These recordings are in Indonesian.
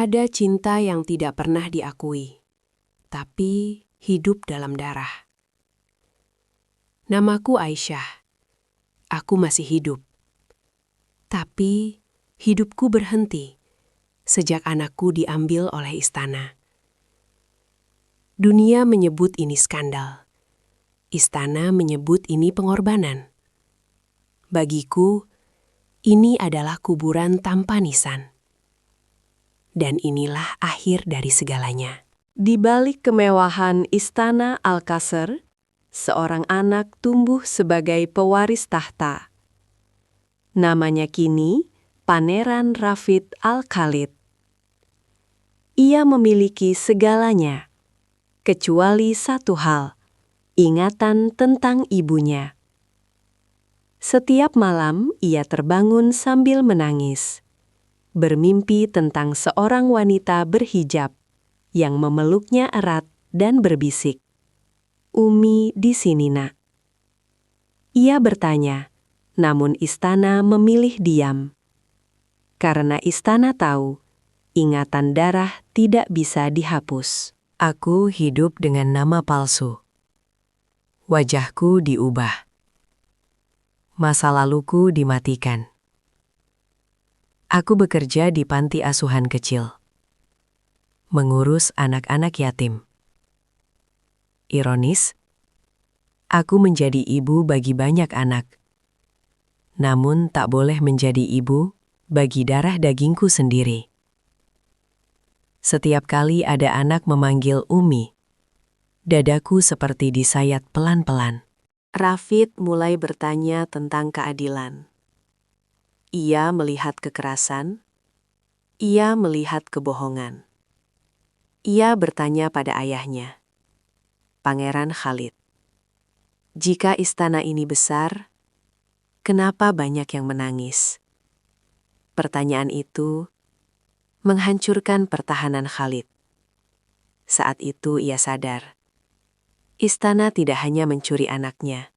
Ada cinta yang tidak pernah diakui, tapi hidup dalam darah. Namaku Aisyah. Aku masih hidup. Tapi hidupku berhenti sejak anakku diambil oleh istana. Dunia menyebut ini skandal. Istana menyebut ini pengorbanan. Bagiku, ini adalah kuburan tanpa nisan. Dan inilah akhir dari segalanya. Di balik kemewahan Istana Al-Qasr, seorang anak tumbuh sebagai pewaris tahta. Namanya kini Pangeran Rafid Al-Khalid. Ia memiliki segalanya, kecuali satu hal, ingatan tentang ibunya. Setiap malam ia terbangun sambil menangis, bermimpi tentang seorang wanita berhijab yang memeluknya erat dan berbisik, "Umi di sini, Nak." Ia bertanya, namun istana memilih diam. Karena istana tahu, ingatan darah tidak bisa dihapus. Aku hidup dengan nama palsu. Wajahku diubah. Masa laluku dimatikan. Aku bekerja di panti asuhan kecil, mengurus anak-anak yatim. Ironis, aku menjadi ibu bagi banyak anak, namun tak boleh menjadi ibu bagi darah dagingku sendiri. Setiap kali ada anak memanggil Umi, dadaku seperti disayat pelan-pelan. Rafid mulai bertanya tentang keadilan. Ia melihat kekerasan, ia melihat kebohongan. Ia bertanya pada ayahnya, Pangeran Khalid, "Jika istana ini besar, kenapa banyak yang menangis?" Pertanyaan itu menghancurkan pertahanan Khalid. Saat itu ia sadar, istana tidak hanya mencuri anaknya.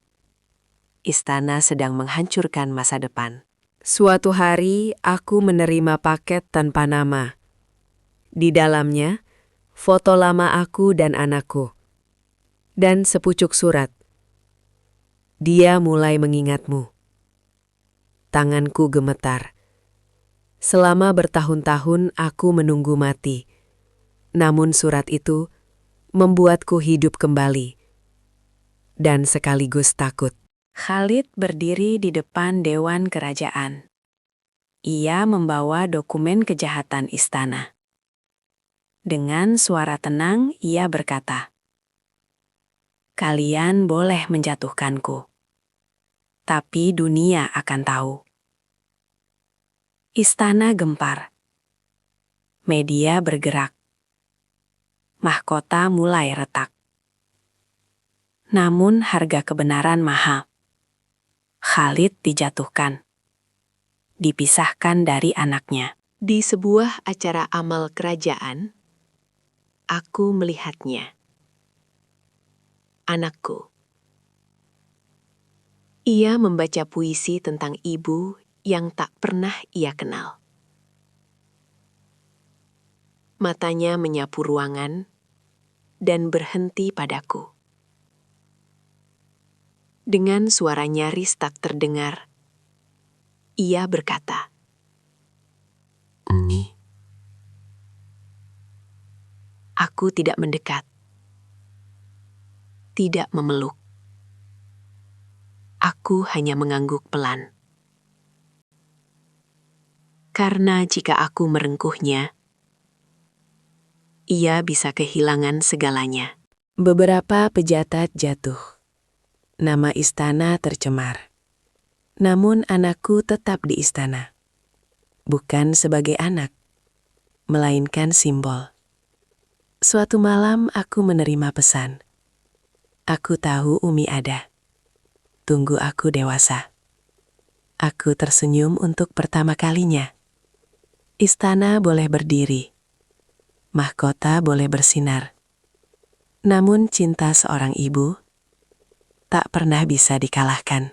Istana sedang menghancurkan masa depan. Suatu hari aku menerima paket tanpa nama. Di dalamnya, foto lama aku dan anakku. Dan sepucuk surat. "Dia mulai mengingatmu." Tanganku gemetar. Selama bertahun-tahun aku menunggu mati. Namun surat itu membuatku hidup kembali. Dan sekaligus takut. Khalid berdiri di depan Dewan Kerajaan. Ia membawa dokumen kejahatan istana. Dengan suara tenang, ia berkata, "Kalian boleh menjatuhkanku, tapi dunia akan tahu." Istana gempar. Media bergerak. Mahkota mulai retak. Namun harga kebenaran mahal. Khalid dijatuhkan. Dipisahkan dari anaknya. Di sebuah acara amal kerajaan, aku melihatnya. Anakku. Ia membaca puisi tentang ibu yang tak pernah ia kenal. Matanya menyapu ruangan dan berhenti padaku. Dengan suara nyaris tak terdengar, ia berkata, "Umi." Aku tidak mendekat, tidak memeluk. Aku hanya mengangguk pelan. Karena jika aku merengkuhnya, ia bisa kehilangan segalanya. Beberapa pejatat jatuh. Nama istana tercemar. Namun anakku tetap di istana. Bukan sebagai anak, melainkan simbol. Suatu malam aku menerima pesan. "Aku tahu Umi ada. Tunggu aku dewasa." Aku tersenyum untuk pertama kalinya. Istana boleh berdiri. Mahkota boleh bersinar. Namun cinta seorang ibu tak pernah bisa dikalahkan.